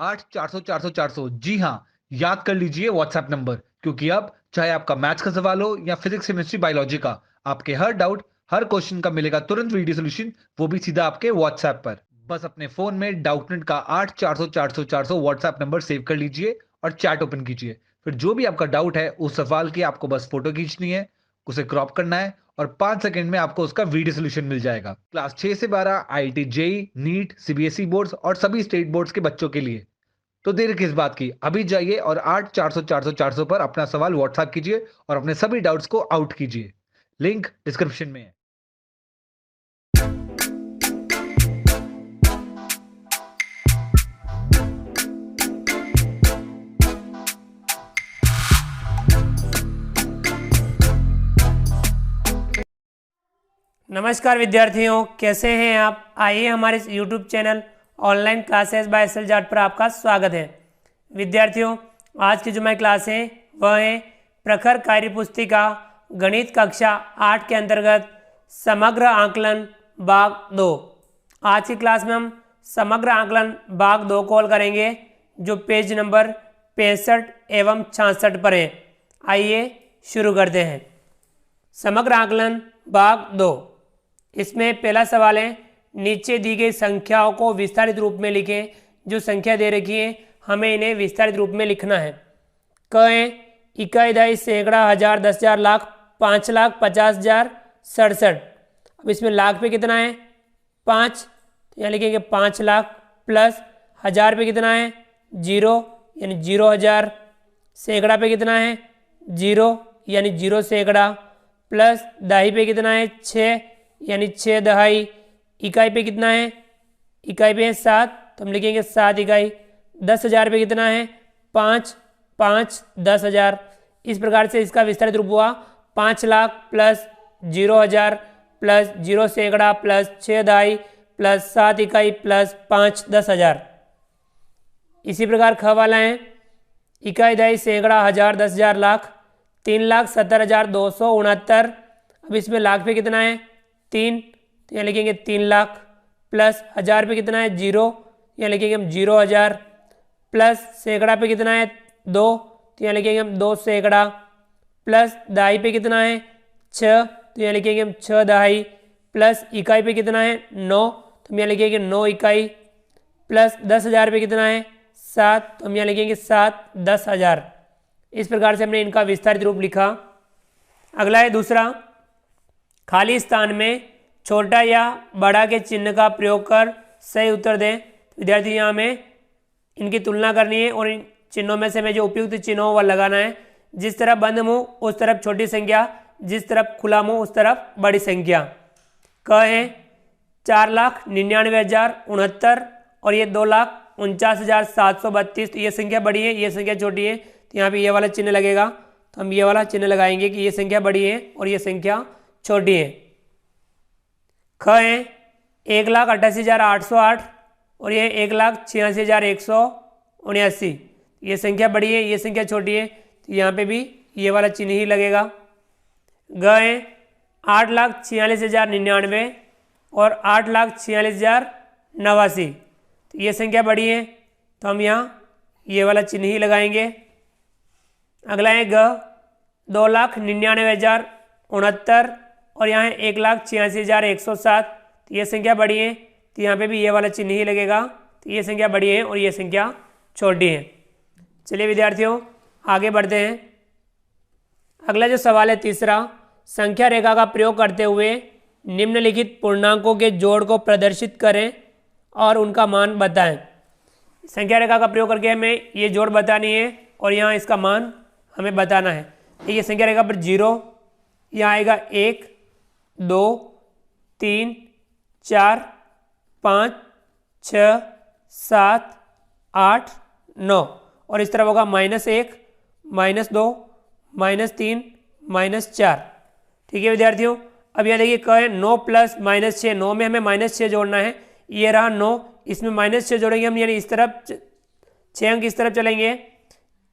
8 400 400 400। जी हाँ, याद कर लीजिए व्हाट्सएप नंबर, क्योंकि अब चाहे आपका मैथ्स का सवाल हो या फिजिक्स केमिस्ट्री बायोलॉजी का, आपके हर डाउट, हर क्वेश्चन का मिलेगा तुरंत वीडियो सोल्यूशन, वो भी सीधा आपके व्हाट्सएप पर। बस अपने फोन में डाउटनेट का 8 400 400 400 व्हाट्सएप नंबर सेव कर लीजिए और चैट ओपन कीजिए। फिर जो भी आपका डाउट है उस सवाल की आपको बस फोटो खींचनी है, उसे क्रॉप करना है और 5 सेकंड में आपको उसका वीडियो सोल्यूशन मिल जाएगा। क्लास 6 से 12 IIT JEE, NEET, CBSE boards और सभी स्टेट बोर्ड्स के बच्चों के लिए। तो देर किस बात की, अभी जाइए और 8 400 400 400 पर अपना सवाल व्हाट्सएप कीजिए और अपने सभी डाउट्स को आउट कीजिए। लिंक डिस्क्रिप्शन में है। नमस्कार विद्यार्थियों, कैसे हैं आप। आइए हमारे इस YouTube channel online classes by S L Jat पर आपका स्वागत है। विद्यार्थियों, आज की जो हमारी क्लास है वह है प्रखर कार्य पुस्तिका गणित कक्षा 8 के अंतर्गत समग्र आकलन भाग 2। आज की क्लास में हम समग्र आकलन भाग 2 को हल करेंगे, जो पेज नंबर 65 एवं 66 पर है। आइए शुरू करते हैं। समग्र आकलन भाग 2। इसमें पहला सवाल है, नीचे दी गई संख्याओं को विस्तारित रूप में लिखें। जो संख्या दे रखी है हमें इन्हें विस्तारित रूप में लिखना है। क है इकाई, दहाई, सैकड़ा, हजार, 10,000, लाख, 5,00,000, 50,000, 67। अब इसमें लाख पे कितना है 5, तो यहाँ लिखेंगे 5,00,000 प्लस हजार पे कितना है 0 यानी 0,000, सैकड़ा पे कितना है 0 यानी 0 सैकड़ा, प्लस दहाई पे कितना है 6 यानी 6 दहाई, इकाई पे कितना है इकाई पे है 7, तो हम लिखेंगे 7 इकाई, 10,000 पे कितना है 5, 5 10,000। इस प्रकार से इसका विस्तारित रूप हुआ 5,00,000 प्लस 0,000 प्लस 0 सैकड़ा प्लस 6 दहाई प्लस 7 इकाई प्लस 5 10,000। इसी प्रकार ख वाला है इकाई, दहाई, सैकड़ा, हजार, 10,000, लाख, 3,70,269। अब इसमें लाख पे कितना है 3, तो यहाँ लिखेंगे 3,00,000 प्लस हजार पे कितना है 0, यहाँ लिखेंगे हम 0,000, प्लस सैकड़ा पे कितना है 2, तो यहाँ लिखेंगे हम 2 सैकड़ा, प्लस दहाई पे कितना है 6, तो यहाँ लिखेंगे हम 6 दहाई, प्लस इकाई पे कितना है 9, तो हम यहाँ लिखेंगे 9 इकाई, प्लस 10,000 पे कितना है 7, तो हम यहाँ लिखेंगे 7 10,000। इस प्रकार से हमने इनका विस्तारित रूप लिखा। अगला है दूसरा, खाली स्थान में छोटा या बड़ा के चिन्ह का प्रयोग कर सही उत्तर दें। विद्यार्थी यहाँ हमें इनकी तुलना करनी है और इन चिन्हों में से हमें जो उपयुक्त चिन्ह हो वह लगाना है। जिस तरफ बंद मुंह उस तरफ छोटी संख्या, जिस तरफ खुला मुंह उस तरफ बड़ी संख्या। क है 4,99,069 और ये 2,49,732। तो ये संख्या बड़ी है, ये संख्या छोटी है, तो यहाँ पे ये वाला चिन्ह लगेगा, तो हम ये वाला चिन्ह लगाएंगे कि ये संख्या बड़ी है और ये संख्या छोटी है। ख है 1,88,808 और ये 1,86,179। ये संख्या बड़ी है, ये संख्या छोटी है, तो यहाँ पे भी ये वाला चिन्ह ही लगेगा। ग है 8,46,099 और 8,46,089। तो ये संख्या बड़ी है, तो हम यहाँ ये वाला चिन्ह ही लगाएंगे। अगला है ग 2,99,069 और यहाँ है 1,86,107। तो ये संख्या बड़ी है, तो यहाँ पे भी ये वाला चिन्ह ही लगेगा। तो ये संख्या बड़ी है और ये संख्या छोटी है। चलिए विद्यार्थियों आगे बढ़ते हैं। अगला जो सवाल है तीसरा, संख्या रेखा का प्रयोग करते हुए निम्नलिखित पूर्णांकों के जोड़ को प्रदर्शित करें और उनका मान बताएं। संख्या रेखा का प्रयोग करके हमें ये जोड़ बतानी है और यहाँ इसका मान हमें बताना है। ये संख्या रेखा पर 0, यहाँ आएगा 1 2 3 4 5 6 7 8 9 और इस तरफ होगा -1 -2 -3 -4। ठीक है विद्यार्थियों, अब यहाँ देखिए क है 9 प्लस -6, 9 में हमें -6 जोड़ना है। ये रहा 9, इसमें -6 जोड़ेंगे हम, यानी इस तरफ 6 अंक इस तरफ चलेंगे,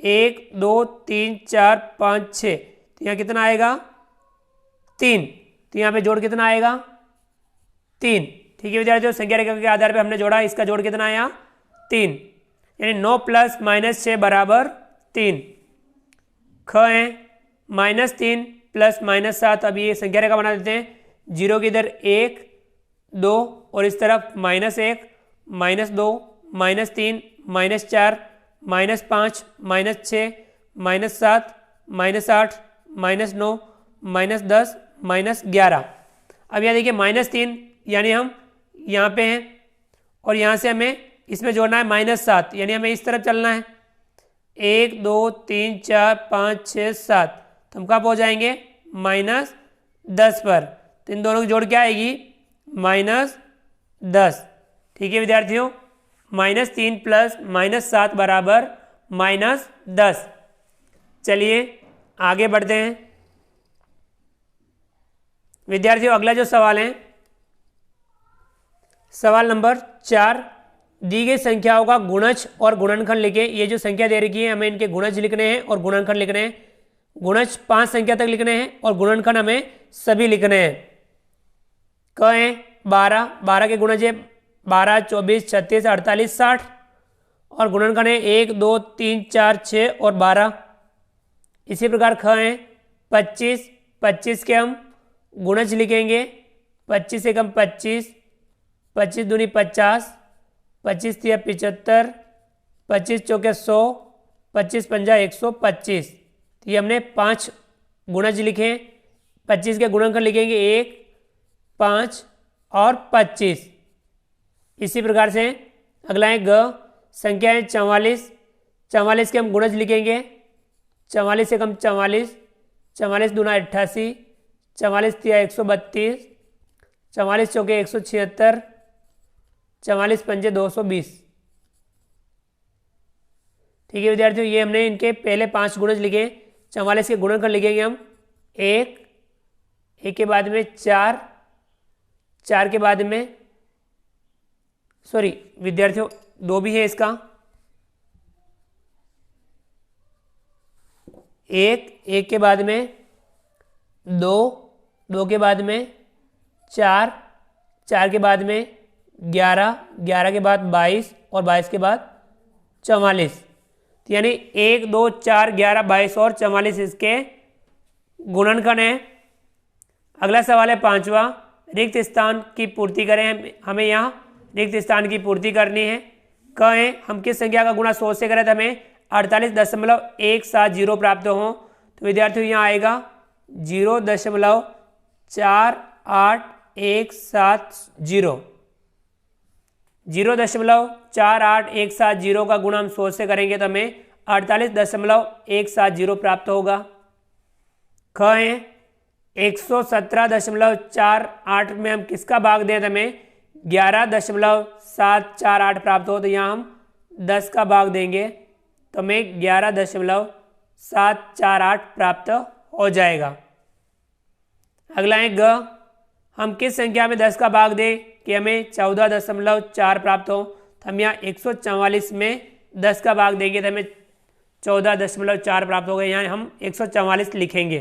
1 2 3 4 5 6, तो यहाँ कितना आएगा 3। तो यहाँ पे जोड़ कितना आएगा 3। ठीक है विद्यार्थियों, संख्या रेखा के आधार पे हमने जोड़ा, इसका जोड़ कितना आया 3। यानी 9 प्लस माइनस 6 बराबर 3। ख है -3 प्लस -7। अब ये संख्या रेखा बना देते हैं। 0 की इधर 1 2 और इस तरफ -1 -2 -3 -4 -5 -6 -7 -8 -9 -10 -11। अब यहाँ देखिए -3 यानी हम यहाँ पे हैं और यहाँ से हमें इसमें जोड़ना है -7 यानी हमें इस तरफ चलना है। 1 2 3 4 5 6 7 तो हम कब हो जाएंगे -10 पर। तो इन दोनों की जोड़ क्या आएगी -10। ठीक है विद्यार्थियों, -3 प्लस -7 बराबर -10। चलिए आगे बढ़ते हैं विद्यार्थियों। अगला जो सवाल है सवाल नंबर 4। दी गई संख्याओं का गुणज और गुणनखंड लिखे। ये जो संख्या दे रखी है हमें इनके गुणज लिखने हैं और गुणनखंड लिखने हैं। गुणज 5 संख्या तक लिखने हैं और गुणनखंड हमें सभी लिखने हैं। कहें 12 के गुणज है 12 24 36 48 60 और गुणनखंड है 1 2 3 4 6 और 12। इसी प्रकार ख है 25 के हम गुणज लिखेंगे। 25 एकम 25 25 दूनी 50 25 तिया 75 25 चौके 100 25 पंजा 125। तो ये हमने 5 गुणज लिखे। 25 के गुणनखंड लिखेंगे 1 5 और 25। इसी प्रकार से अगला है ग। संख्या है 44 के हम गुणज लिखेंगे। 44 एकम 44 44 दूना 88 44 तिया 132 44 चौके 176 44 पंजे 220। ठीक है विद्यार्थियों, ये हमने इनके पहले 5 गुणज लिखे। 44 के गुणनखंड लिखेंगे हम 1 के बाद में 4 के बाद में विद्यार्थियों 2 भी है इसका। 1 के बाद में 2 के बाद में 4 के बाद में 11 के बाद 22 और 22 के बाद 44। तो यानी 1 2 4 11 22 और 44 इसके गुणनखंड है। अगला सवाल है 5वां। रिक्त स्थान की पूर्ति करें। हमें यहाँ रिक्त स्थान की पूर्ति करनी है। कहें हम किस संख्या का गुणा 100 से करें तो हमें 48.170 प्राप्त हो। तो विद्यार्थियों यहाँ आएगा 0.48170। 0.48170 का गुणा हम 100 से करेंगे तो हमें 48.170 प्राप्त होगा। ख है 117.48 में हम किसका भाग दें तो हमें 11.748 प्राप्त हो। तो यहाँ हम 10 का भाग देंगे तो हमें 11.748 प्राप्त हो जाएगा। अगला है ग। हम किस संख्या में 10 का भाग दें कि हमें 14.4 प्राप्त हो। तो हम यहाँ 144 में 10 का भाग देंगे तो हमें 14.4 प्राप्त हो गए। यहाँ हम 144 लिखेंगे।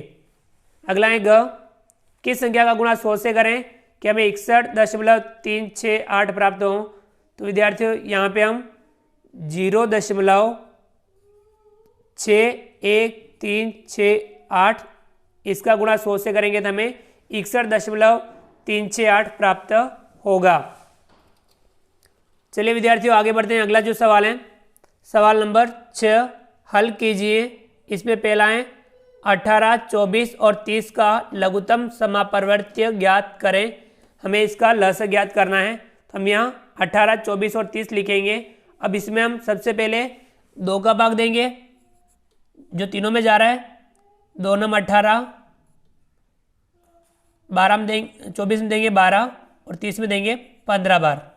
अगला है ग। किस संख्या का गुणा 100 से करें कि हमें 61.368 प्राप्त हो। तो विद्यार्थियों यहाँ पे हम 0.61368 इसका गुणा 100 से करेंगे तो हमें 61.368 प्राप्त होगा। चलिए विद्यार्थियों आगे बढ़ते हैं। अगला जो सवाल है सवाल नंबर 6 हल कीजिए। इसमें पहला है 18, 24 और 30 का लघुत्तम समापवर्त्य ज्ञात करें। हमें इसका लस ज्ञात करना है। तो हम यहाँ 18, 24 और 30 लिखेंगे। अब इसमें हम सबसे पहले 2 का भाग देंगे जो तीनों में जा रहा है। 2 नम 18, 12 में देंगे 24 में देंगे 12 और 30 में देंगे 15 बार।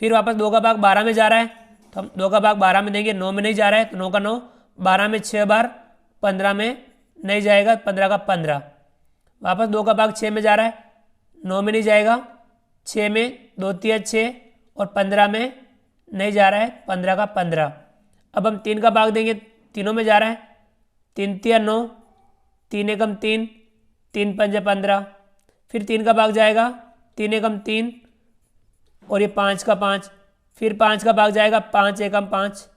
फिर वापस 2 का भाग 12 में जा रहा है तो हम 2 का भाग 12 में देंगे। 9 में नहीं जा रहा है तो 9 का 9, 12 में 6 बार, 15 में नहीं जाएगा, 15 का 15। वापस 2 का भाग 6 में जा रहा है, 9 में नहीं जाएगा, 6 में 2 तिया 6 और 15 में नहीं जा रहा है, 15 का 15। अब हम 3 का भाग देंगे, तीनों में जा रहा है, 3 तिया 9, 3 एकम 3, 3 पंजे 15। फिर 3 का भाग जाएगा, 3 एकम 3 और ये 5 का 5। फिर 5 का भाग जाएगा, 5 एकम 5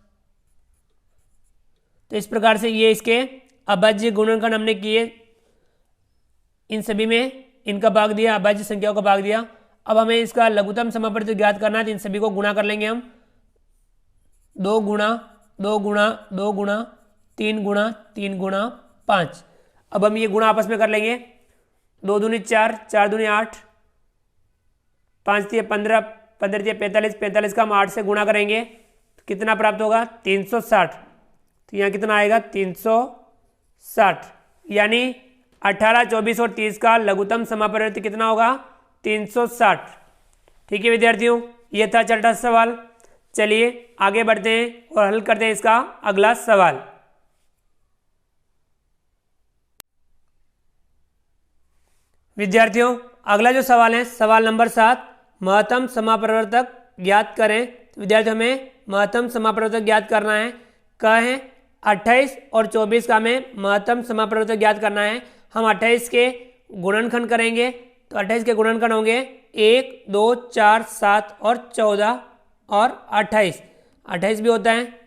तो इस प्रकार से ये इसके अभाज्य गुणनखंड हमने किए, इन सभी में इनका भाग दिया, अभाज्य संख्याओं का भाग दिया। अब हमें इसका लघुत्तम समापवर्तक ज्ञात करना है, तो इन सभी को गुणा कर लेंगे हम। 2 गुणा 2 गुणा 2 गुणा 3 गुणा 3 गुणा 5। अब हम ये गुणा आपस में कर लेंगे। 2 दूनी 4, 4 दूनी 8, 5 तिया 15, 15 तिया 45, 45 का हम 8 से गुणा करेंगे तो कितना प्राप्त होगा? 360। तो यहाँ कितना आएगा? 360, यानी 18, 24 और 30 का लघुत्तम समापवर्तक कितना होगा? 360। ठीक है विद्यार्थियों, ये था छठा सवाल। चलिए आगे बढ़ते हैं और हल करते हैं इसका अगला सवाल। विद्यार्थियों अगला जो सवाल है सवाल नंबर 7, महत्तम समापवर्तक ज्ञात करें। तो विद्यार्थियों हमें महत्तम समापवर्तक ज्ञात करना है। क्या है? 28 और 24 का हमें महत्तम समापवर्तक ज्ञात करना है। हम 28 के गुणनखंड करेंगे, तो 28 के गुणनखंड होंगे 1, 2, 4, 7 और 14 और 28 भी होता है।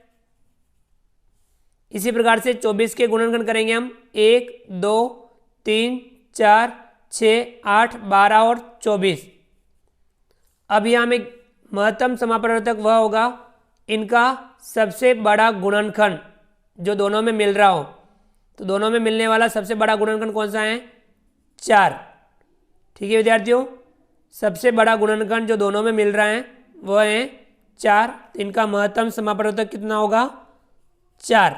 इसी प्रकार से 24 के गुणनखंड करेंगे हम 1, 2, 3, 4, 6, 8, 12 और 24। अब यहाँ में महत्तम समापवर्तक वह होगा इनका सबसे बड़ा गुणनखंड जो दोनों में मिल रहा हो। तो दोनों में मिलने वाला सबसे बड़ा गुणनखंड कौन सा है? 4। ठीक है विद्यार्थियों, सबसे बड़ा गुणनखंड जो दोनों में मिल रहा है वह है 4। तो इनका महत्तम समापवर्तक कितना होगा? 4।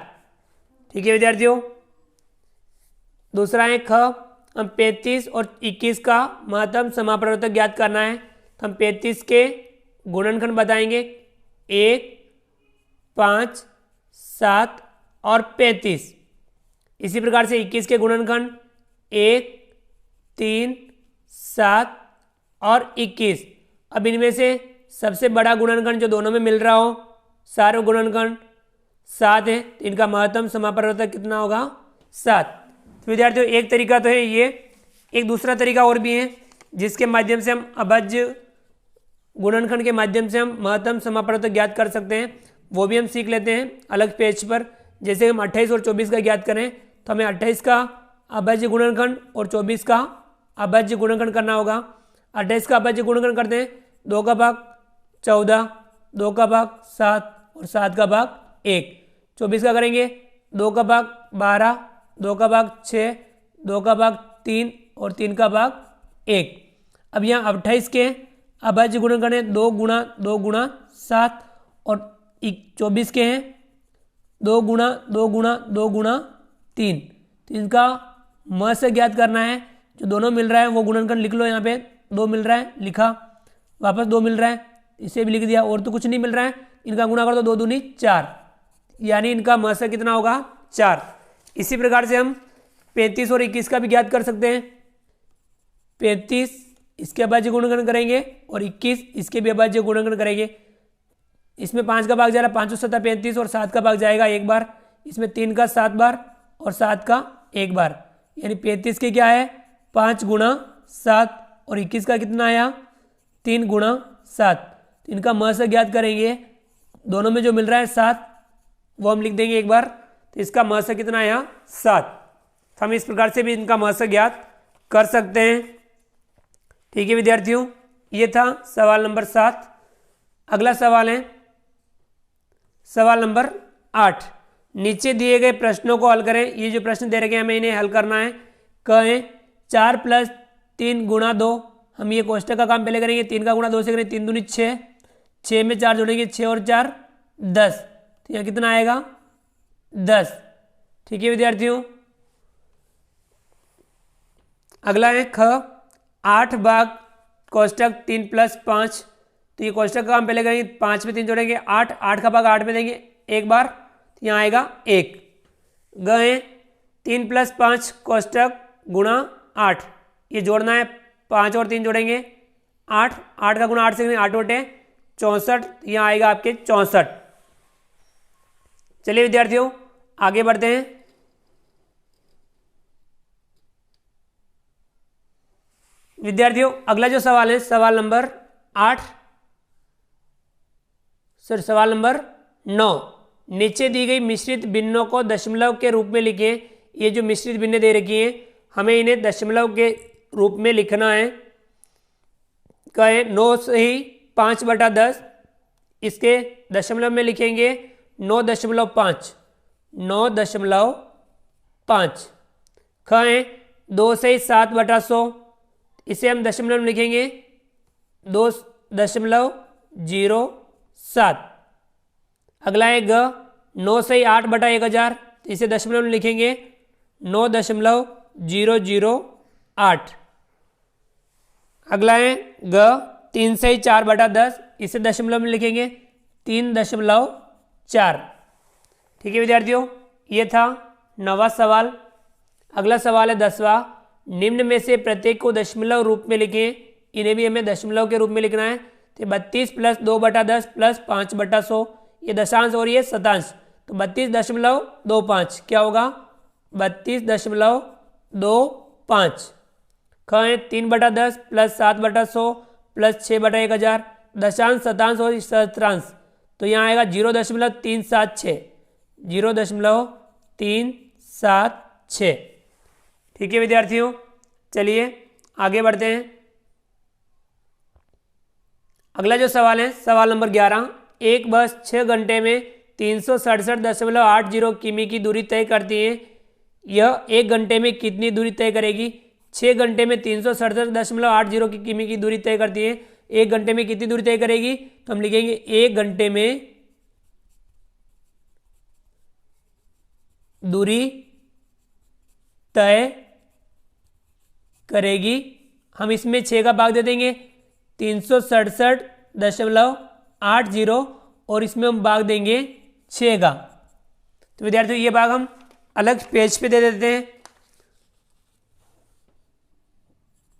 ठीक है विद्यार्थियों, दूसरा है ख, हम 35 और 21 का महत्तम समापवर्तक ज्ञात करना है। तो हम 35 के गुणनखंड बताएंगे 1, 5, 7 और 35। इसी प्रकार से 21 के गुणनखंड 1, 3, 7 और 21। अब इनमें से सबसे बड़ा गुणनखंड जो दोनों में मिल रहा हो, सारे गुणनखंड 7 है, तो इनका महत्तम समापवर्तक कितना होगा? 7। तो विद्यार्थियों एक तरीका तो है ये, एक दूसरा तरीका और भी है जिसके माध्यम से हम अभाज्य गुणनखंड के माध्यम से हम महत्तम समापवर्तक ज्ञात कर सकते हैं। वो भी हम सीख लेते हैं अलग पेज पर। जैसे हम 28 और 24 का ज्ञात करें तो हमें 28 का अभाज्य गुणनखंड और 24 का अभाज्य गुणनखंड करना होगा। 28 का अभाज्य गुणनखंड करते हैं 2 का भाग 14, 2 का भाग 7 और 7 का भाग 1। 24 का करेंगे 2 का भाग 12, 2 का भाग 6, 2 का भाग 3 और 3 का भाग 1। अब यहाँ 28 के अभाज्य गुणनखंड है 2 गुणा 2 गुणा 7 और 24 के हैं 2 गुणा 2 गुणा 2 गुणा 3। तो इनका म से ज्ञात करना है। जो दोनों मिल रहा है वो गुणनखंड लिख लो, यहाँ पे 2 मिल रहा है लिखा, वापस 2 मिल रहा है इसे भी लिख दिया, और तो कुछ नहीं मिल रहा है। इनका गुणा कर दो 2 दूनी 4, यानी इनका म से कितना होगा? 4। इसी प्रकार से हम 35 और 21 का भी ज्ञात कर सकते हैं। 35 इसके अभाज्य गुणनखंड करेंगे और 21 इसके भी अभाज्य गुणनखंड करेंगे। इसमें 5 का भाग जा रहा है 5 और 7 35 और 7 का भाग जाएगा 1 बार, इसमें 3 का 7 बार और 7 का 1 बार, यानी 35 के क्या है? 5 गुणा 7 और 21 का कितना आया? 3 गुणा 7। तो इनका म से ज्ञात करेंगे, दोनों में जो मिल रहा है 7 वो हम लिख देंगे 1 बार, तो इसका म से कितना आया? 7। तो हम इस प्रकार से भी इनका म से ज्ञात कर सकते हैं। ठीक है विद्यार्थियों, ये था सवाल नंबर 7। अगला सवाल है सवाल नंबर 8। नीचे दिए गए प्रश्नों को हल करें। ये जो प्रश्न दे रखे हैं हमें इन्हें हल करना है। कहें 4 + 3 गुणा 2, हम ये कोष्टक का काम पहले करेंगे। 3 का गुणा 2 से करेंगे 3 दूनी 6, 6 में 4 जोड़ेंगे 6 और 4 10। तो यहाँ कितना आएगा? 10। ठीक है विद्यार्थियों, अगला है ख 8 भाग कोष्टक 3 + 5। तो ये कोष्टक का काम पहले करेंगे, 5 में 3 जोड़ेंगे 8, 8 का भाग 8 में देंगे 1 बार, तो यहाँ आएगा 1। गए 3 + 5 कोष्टक गुणा 8, ये जोड़ना है, 5 और 3 जोड़ेंगे 8, 8 का गुणा 8 से करेंगे 8 बटे 64, यहाँ आएगा आपके 64। चलिए विद्यार्थियों आगे बढ़ते हैं। विद्यार्थियों अगला जो सवाल है सवाल नंबर 9। नीचे दी गई मिश्रित भिन्नों को दशमलव के रूप में लिखें। ये जो मिश्रित भिन्न दे रखी हैं हमें इन्हें दशमलव के रूप में लिखना है। कहें 9 से ही 5/10, इसके दशमलव में लिखेंगे 9.5, 9.5। कहें 2 से ही 7/100, इसे हम दशमलव में लिखेंगे 2.07। अगला है ग, 9 से ही 8/1000, इसे दशमलव में लिखेंगे 9.008। अगला है ग, 3 से ही 4/10, इसे दशमलव में लिखेंगे 3.4। ठीक है विद्यार्थियों, ये था 9वां सवाल। अगला सवाल है 10वां। निम्न में से प्रत्येक को दशमलव रूप में लिखें। इन्हें भी हमें दशमलव के रूप में लिखना है। तो 32 + 2/10 + 5/100, ये दशांश और ये शतांश, तो 32.25 क्या होगा? 32.25। कहें 3/10 + 7/100 + 6/1000, दशांश शतांश और सहस्त्रांश, तो यहाँ आएगा 0.376, 0.376। ठीक है विद्यार्थियों, चलिए आगे बढ़ते हैं। अगला जो सवाल है सवाल नंबर 11। एक बस 6 घंटे में 367.80 किमी की दूरी तय करती है। यह 1 घंटे में कितनी दूरी तय करेगी? 6 घंटे में 367.80 किमी की दूरी तय करती है। 1 घंटे में कितनी दूरी तय करेगी? तो हम लिखेंगे 1 घंटे में दूरी तय करेगी। हम इसमें 6 का भाग दे देंगे 367.80 और इसमें हम भाग देंगे 6 का। तो विद्यार्थियों ये भाग हम अलग पेज पे दे देते हैं।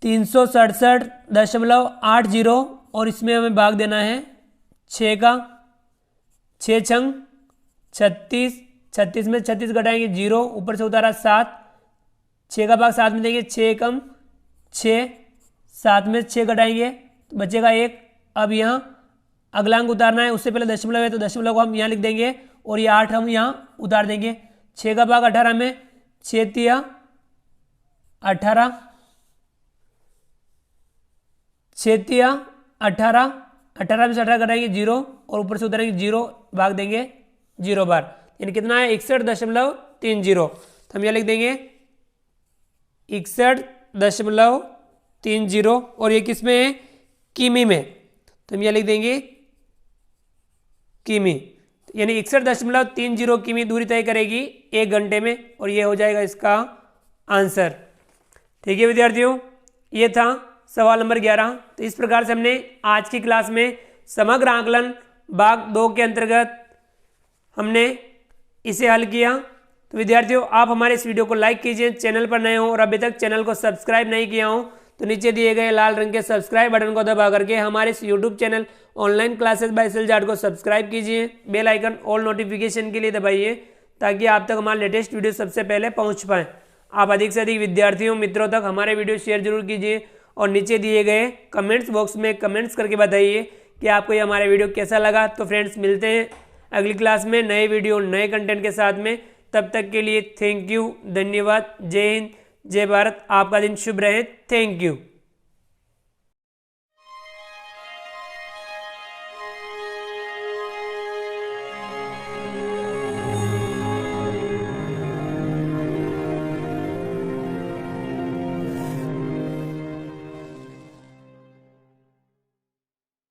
367.80 और इसमें हमें भाग देना है 6 का। 6 छंग 36, 36 में 36 घटाएंगे 0, ऊपर से उतारा 7, 6 का भाग 7 में देंगे, 6 कम 6, 7 में 6 घटाएंगे तो बचेगा 1। अब यहाँ अगला अंक उतारना है, उससे पहले दशमलव है तो दशमलव को हम यहाँ लिख देंगे और ये 8 हम यहाँ उतार देंगे। 6 का भाग 18 में, 6 तिया 18, 6 तिया 18, 18 में से 18 घटाएंगे 0 और ऊपर से उतारेंगे 0, भाग देंगे 0 बार, यानी कितना है 61.30। तो हम यहाँ लिख देंगे 61.30 और ये किस में है? किमी में, तो हम यहाँ लिख देंगे किमी, यानी 61.30 किमी दूरी तय करेगी 1 घंटे में और ये हो जाएगा इसका आंसर। ठीक है विद्यार्थियों, ये था सवाल नंबर 11। तो इस प्रकार से हमने आज की क्लास में समग्र आकलन भाग 2 के अंतर्गत हमने इसे हल किया। तो विद्यार्थियों आप हमारे इस वीडियो को लाइक कीजिए, चैनल पर नए हो और अभी तक चैनल को सब्सक्राइब नहीं किया हो तो नीचे दिए गए लाल रंग के सब्सक्राइब बटन को दबा करके हमारे इस YouTube channel online classes by SL Jat को सब्सक्राइब कीजिए। बेल आइकन ऑल नोटिफिकेशन के लिए दबाइए ताकि आप तक हमारे लेटेस्ट वीडियो सबसे पहले पहुंच पाएँ। आप अधिक से अधिक विद्यार्थियों मित्रों तक हमारे वीडियो शेयर जरूर कीजिए और नीचे दिए गए कमेंट्स बॉक्स में कमेंट्स करके बताइए कि आपको ये हमारा वीडियो कैसा लगा। तो फ्रेंड्स मिलते हैं अगली क्लास में नए वीडियो नए कंटेंट के साथ में। तब तक के लिए थैंक यू, धन्यवाद, जय हिंद, जय भारत। आपका दिन शुभ रहे। Thank you.